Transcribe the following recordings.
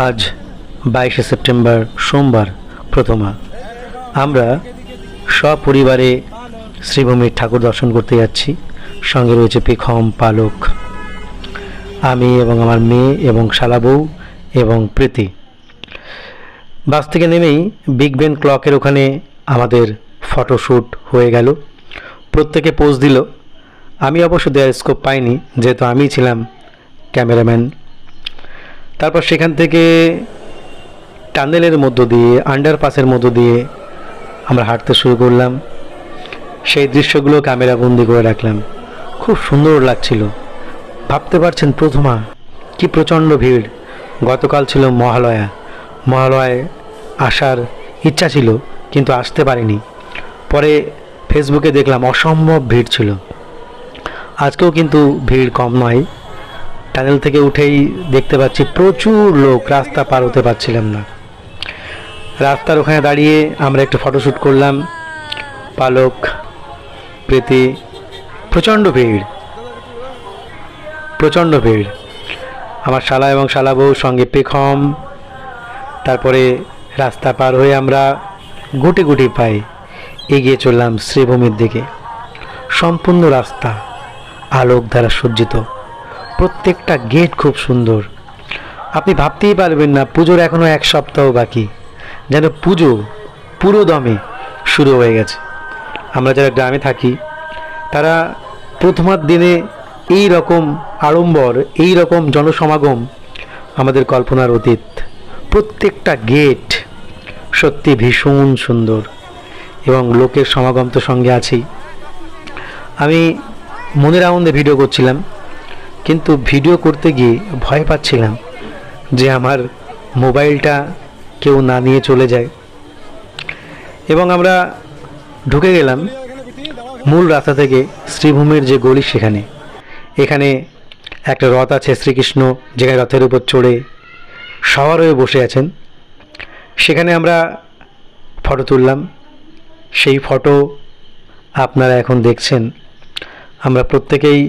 আজ 22শে সেপ্টেম্বর সোমবার প্রথমা আমরা সপরিবারে শ্রীভূমির ঠাকুর দর্শন করতে যাচ্ছি। সঙ্গে রয়েছে পেখম, পালক, আমি এবং আমার মেয়ে এবং শালাবউ এবং প্রীতি। বাস থেকে নেমেই বিগ বেন ক্লকের ওখানে আমাদের ফটোশ্যুট হয়ে গেল। প্রত্যেকে পোজ দিল। আমি অবশ্য দেওয়ার স্কোপ পাইনি, যেহেতু আমি ছিলাম ক্যামেরাম্যান। তারপর সেখান থেকে টানেলের মধ্য দিয়ে, আন্ডারপাসের মধ্য দিয়ে আমরা হাঁটতে শুরু করলাম। সেই দৃশ্যগুলো ক্যামেরা বন্দি করে রাখলাম। খুব সুন্দর লাগছিল। ভাবতে পারছেন প্রথমা কি প্রচণ্ড ভিড়। গতকাল ছিল মহালয়ায় আসার ইচ্ছা ছিল, কিন্তু আসতে পারিনি। পরে ফেসবুকে দেখলাম অসম্ভব ভিড় ছিল। আজকেও কিন্তু ভিড় কম নয়। টানেল থেকে উঠেই দেখতে পাচ্ছি প্রচুর লোক, রাস্তা পার হতে পারছিলাম না। রাস্তার ওখানে দাঁড়িয়ে আমরা একটু ফটোশ্যুট করলাম। পালক, প্রীতি, প্রচণ্ড ভিড়। আমার শালা এবং শালাবউ, সঙ্গে পেখম। তারপরে রাস্তা পার হয়ে আমরা গুটি গুটি পায়ে এগিয়ে চললাম শ্রীভূমির দিকে। সম্পূর্ণ রাস্তা আলোক দ্বারা সজ্জিত। প্রত্যেকটা গেট খুব সুন্দর। আপনি ভাবতেই পারবেন না পুজোর এখনও 1 সপ্তাহ বাকি, যেন পুজো পুরো দমে শুরু হয়ে গেছে। আমরা যারা গ্রামে থাকি তারা প্রথমার দিনে এই রকম আড়ম্বর, এই রকম জনসমাগম আমাদের কল্পনার অতীত। প্রত্যেকটা গেট সত্যি ভীষণ সুন্দর এবং লোকের সমাগম তো সঙ্গে আছেই। আমি মনের আনন্দে ভিডিও করছিলাম, কিন্তু ভিডিও করতে গিয়ে ভয় পাচ্ছিলাম যে আমার মোবাইলটা কেউ না নিয়ে চলে যায়। এবং আমরা ঢুকে গেলাম মূল রাস্তা থেকে শ্রীভূমির যে গলি, এখানে একটা রথ আছে শ্রীকৃষ্ণ, যেখানে রথের উপর চড়ে সওয়ার হয়ে বসে আছেন। সেখানে আমরা ফটো তুললাম। সেই ফটো আপনারা এখন দেখছেন। আমরা প্রত্যেকেই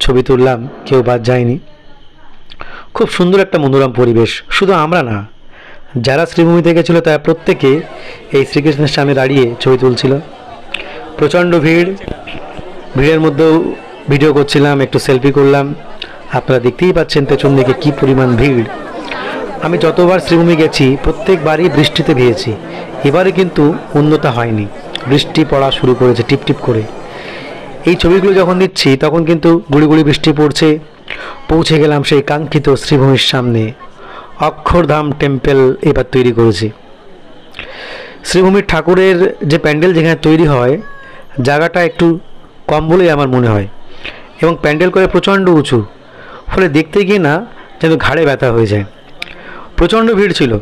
ছবি তুললাম, কেউ বাদ যায়নি। খুব সুন্দর একটা মনোরম পরিবেশ। শুধু আমরা না, যারা শ্রীভূমিতে গেছিল তারা প্রত্যেকে এই শ্রীকৃষ্ণের সামনে দাঁড়িয়ে ছবি তুলছিল। প্রচণ্ড ভিড়ের মধ্যেও ভিডিও করছিলাম, একটু সেলফি করলাম। আপনারা দেখতেই পাচ্ছেন পেছন দিকে কী পরিমাণ ভিড়। আমি যতবার শ্রীভূমি গেছি প্রত্যেকবারই বৃষ্টিতে ভিজেছি। এবারে কিন্তু অন্যতা হয়নি। বৃষ্টি পড়া শুরু করেছে টিপটিপ করে। এই ছবিগুলো যখন নিচ্ছি তখন কিন্তু গুড়ি গুড়ি বৃষ্টি পড়ছে। পৌঁছে গেলাম সেই কাঙ্ক্ষিত শ্রীভূমির সামনে। অক্ষরধাম টেম্পল এবার তৈরি করেছি। শ্রীভূমির ঠাকুরের যে প্যান্ডেল যেখানে তৈরি হয়, জায়গাটা একটু কম বলেই আমার মনে হয়, এবং প্যান্ডেল করে প্রচণ্ড উঁচু, ফলে দেখতে গিয়ে না যেন ঘাড়ে ব্যথা হয়ে যায়। প্রচণ্ড ভিড় ছিল।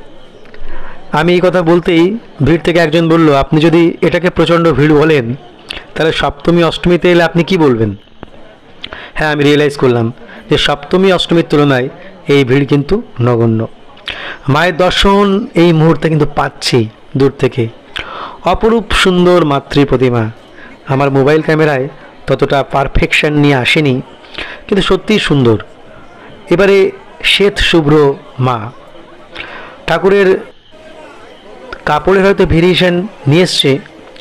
আমি এই কথা বলতেই ভিড় থেকে একজন বলল, আপনি যদি এটাকে প্রচণ্ড ভিড় বলেন তাহলে সপ্তমী অষ্টমীতে এলে আপনি কি বলবেন? হ্যাঁ, আমি রিয়েলাইজ করলাম যে সপ্তমী অষ্টমীর তুলনায় এই ভিড় কিন্তু নগণ্য। মায়ের দর্শন এই মুহূর্তে কিন্তু পাচ্ছি দূর থেকে। অপরূপ সুন্দর মাতৃ প্রতিমা। আমার মোবাইল ক্যামেরায় ততটা পারফেকশন নিয়ে আসেনি, কিন্তু সত্যিই সুন্দর। এবারে শ্বেত শুভ্র মা। ঠাকুরের কাপড়ের হয়তো ভেরিয়েশন নিয়ে এসছে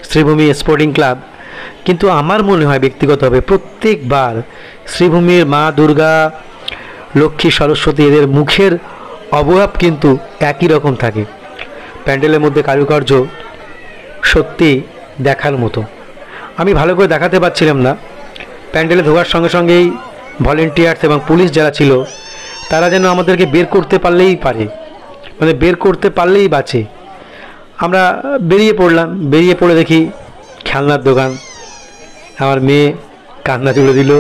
শ্রীভূমি স্পোর্টিং ক্লাব, কিন্তু আমার মনে হয় ব্যক্তিগতভাবে প্রত্যেকবার শ্রীভূমির মা দুর্গা, লক্ষ্মী, সরস্বতী এদের মুখের অবয়ব কিন্তু একই রকম থাকে। প্যান্ডেলের মধ্যে কারুকার্য সত্যি দেখার মতো। আমি ভালো করে দেখাতে পারছিলাম না। প্যান্ডেলে ঢোকার সঙ্গে সঙ্গেই ভলেন্টিয়ার্স এবং পুলিশ যারা ছিল তারা যেন আমাদেরকে বের করতে পারলেই বাঁচে। আমরা বেরিয়ে পড়ে দেখি খেলনার দোকান। আমার মেয়ে কান্না তুলে দিল,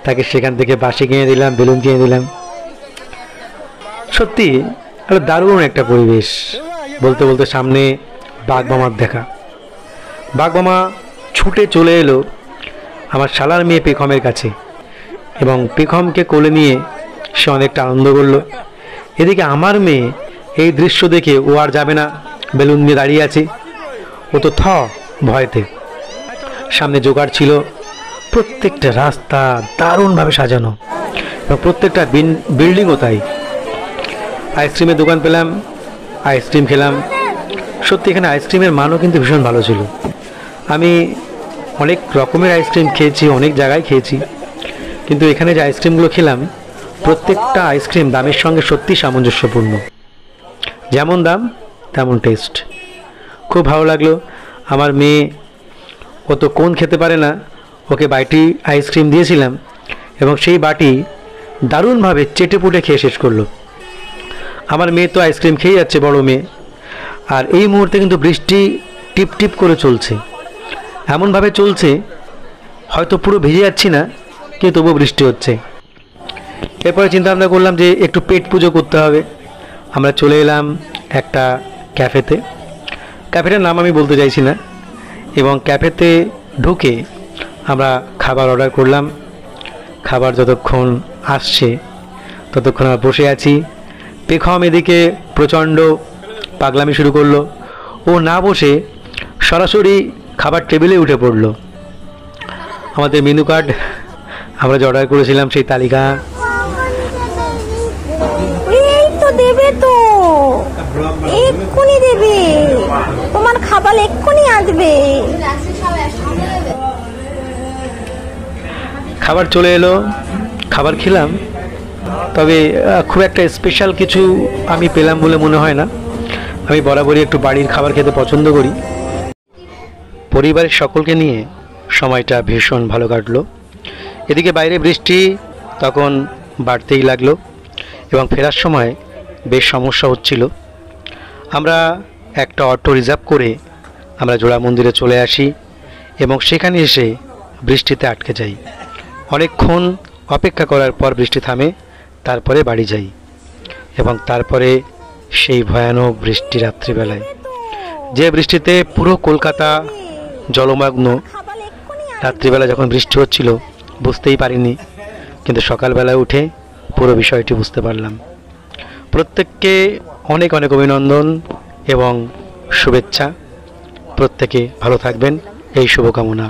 তাকে সেখান থেকে বাঁশি কিনে দিলাম, বেলুন কিনে দিলাম। সত্যি একটা দারুণ একটা পরিবেশ। বলতে বলতে সামনে বাঘমামার দেখা। বাঘমামা ছুটে চলে এলো আমার শালার মেয়ে পেখমের কাছে, এবং পেখমকে কোলে নিয়ে সে অনেকটা আনন্দ করল। এদিকে আমার মেয়ে এই দৃশ্য দেখে ও আর যাবে না, বেলুন নিয়ে দাঁড়িয়ে আছে। ও তো ভয়তে। সামনে জোগাড় ছিল। প্রত্যেকটা রাস্তা দারুণভাবে সাজানো, এবং প্রত্যেকটা বিল্ডিংও তাই। আইসক্রিমের দোকান পেলাম, আইসক্রিম খেলাম। সত্যি এখানে আইসক্রিমের মানও কিন্তু ভীষণ ভালো ছিল। আমি অনেক রকমের আইসক্রিম খেয়েছি, অনেক জায়গায় খেয়েছি, কিন্তু এখানে যে আইসক্রিমগুলো খেলাম প্রত্যেকটা আইসক্রিম দামের সঙ্গে সত্যি সামঞ্জস্যপূর্ণ। যেমন দাম তেমন টেস্ট। খুব ভালো লাগলো। আমার মেয়ে, ও তো কোন খেতে পারে না, ওকে বাটি আইসক্রিম দিয়েছিলাম এবং সেই বাটি দারুণভাবে চেটেপুটে খেয়ে শেষ করলো। আমার মেয়ে তো আইসক্রিম খেয়ে যাচ্ছে, বড় মেয়ে। আর এই মুহূর্তে কিন্তু বৃষ্টি টিপ টিপ করে চলছে, এমনভাবে চলছে হয়তো পুরো ভিজে যাচ্ছি না, কিন্তু তবুও বৃষ্টি হচ্ছে। এরপরে চিন্তা ভাবনা করলাম যে একটু পেট পুজো করতে হবে। আমরা চলে এলাম একটা ক্যাফেতে। ক্যাফেটার নাম আমি বলতে চাইছি না। এবং ক্যাফেতে ঢুকে আমরা খাবার অর্ডার করলাম। খাবার যতক্ষণ আসছে ততক্ষণ আমরা বসে আছি। পেখম এদিকে প্রচণ্ড পাগলামি শুরু করলো। ও না বসে সরাসরি খাবার টেবিলে উঠে পড়লো। আমাদের মেনু কার্ড, আমরা যে অর্ডার করেছিলাম সেই তালিকা, এই তো দেবে, তো এক্ষুনি দেবে, তোমার খাবার এক্ষুনি আসবে। খাবার চলে এলো, খাবার খেলাম। তবে খুব একটা স্পেশাল কিছু আমি পেলাম বলে মনে হয় না। আমি বরাবরই একটু বাড়ির খাবার খেতে পছন্দ করি। পরিবারের সকলকে নিয়ে সময়টা ভীষণ ভালো কাটলো। এদিকে বাইরে বৃষ্টি তখন বাড়তেই লাগলো এবং ফেরার সময় বেশ সমস্যা হচ্ছিল। আমরা একটা অটো রিজার্ভ করে আমরা জোড়া মন্দিরে চলে আসি এবং সেখানে এসে বৃষ্টিতে আটকে যাই। অনেকক্ষণ অপেক্ষা করার পর বৃষ্টি থামে, তারপরে বাড়ি যাই। এবং তারপরে সেই ভয়ানক বৃষ্টি রাত্রিবেলায়, যে বৃষ্টিতে পুরো কলকাতা জলমগ্ন। রাত্রিবেলা যখন বৃষ্টি হচ্ছিল বুঝতেই পারিনি, কিন্তু সকালবেলায় উঠে পুরো বিষয়টি বুঝতে পারলাম। প্রত্যেককে অনেক অনেক অভিনন্দন এবং শুভেচ্ছা। প্রত্যেকে ভালো থাকবেন, এই শুভকামনা।